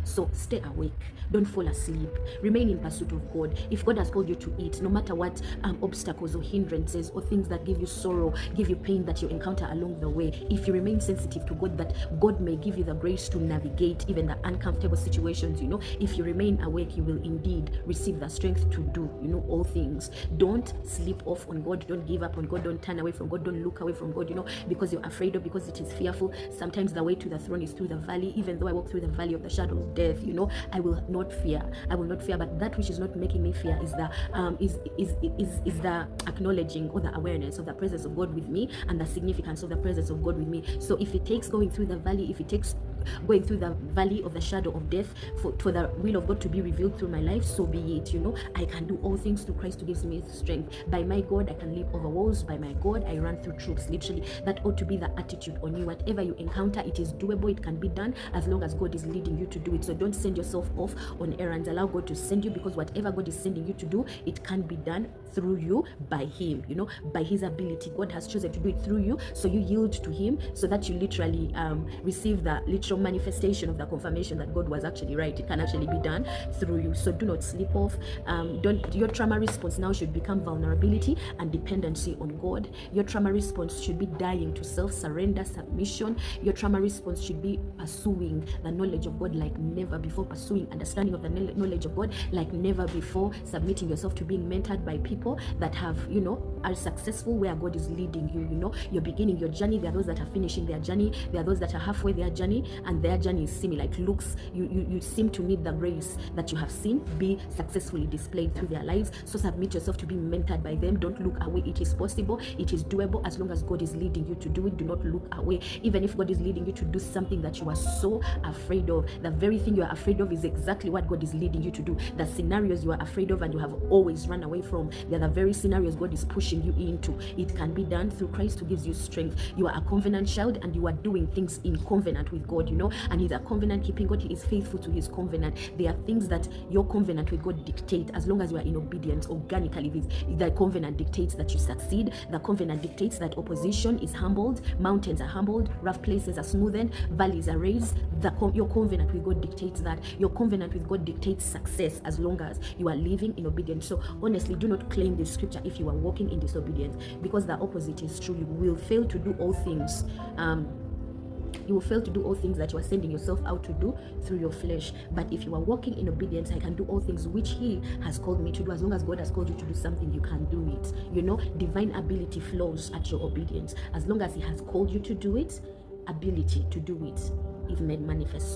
So stay awake, don't fall asleep, remain in pursuit of God. If God has called you to eat, no matter what obstacles or hindrances or things that give you sorrow, give you pain that you encounter along the way, if you remain sensitive to God, that God may give you the grace to navigate even the uncomfortable situations. If you remain awake, you will indeed receive the strength to do all things. Don't sleep off on God, don't give up on God, don't turn away from God, don't look away from God, because you're afraid of, because it is fearful. Sometimes the way to the throne is through the valley. Even though I walk through the valley of the shadow of death, I will not fear. But that which is not making me fear is the acknowledging or the awareness of the presence of God with me, and the significance of the presence of God with me. So if it takes going through the valley, if it takes going through the valley of the shadow of death for the will of God to be revealed through my life, so be it. I can do all things through Christ who gives me strength. By my God I can leap over walls. By my God I run through troops. Literally, that ought to be the attitude on you. Whatever you encounter, it is doable, it can be done as long as God is leading you to do it. So don't send yourself off on errands. Allow God to send you, because whatever God is sending you to do, it can be done through you by Him, by His ability. God has chosen to do it through you, so you yield to Him, so that you literally receive the literal manifestation of the confirmation that God was actually right. It can actually be done through you. So do not sleep off. Your trauma response now should become vulnerability and dependency on God. Your trauma response should be dying to self, surrender, submission. Your trauma response should be pursuing the knowledge of God like never before, pursuing understanding of the knowledge of God like never before, submitting yourself to being mentored by people that have, are successful where God is leading you. You're beginning your journey. There are those that are finishing their journey. There are those that are halfway their journey, and their journey is similar. It looks, you seem to meet the grace that you have seen be successfully displayed through their lives. So submit yourself to be mentored by them. Don't look away. It is possible. It is doable as long as God is leading you to do it. Do not look away. Even if God is leading you to do something that you are so afraid of, the very thing you are afraid of is exactly what God is leading you to do. The scenarios you are afraid of and you have always run away from, they're the very scenarios God is pushing you into. It can be done through Christ who gives you strength. You are a covenant child, and you are doing things in covenant with God, and He's a covenant keeping God. He is faithful to His covenant. There are things that your covenant with God dictate. As long as you are in obedience organically, the covenant dictates that you succeed. The covenant dictates that opposition is humbled, mountains are humbled, rough places are smoothened, valleys are raised. Your covenant with God dictates that. Your covenant with God dictates success as long as you are living in obedience. So honestly, do not claim this scripture if you are walking in disobedience, because the opposite is true. You will fail to do all things. You will fail to do all things that you are sending yourself out to do through your flesh. But if you are walking in obedience, I can do all things which He has called me to do. As long as God has called you to do something, you can do it. Divine ability flows at your obedience. As long as He has called you to do it, ability to do it is made manifest.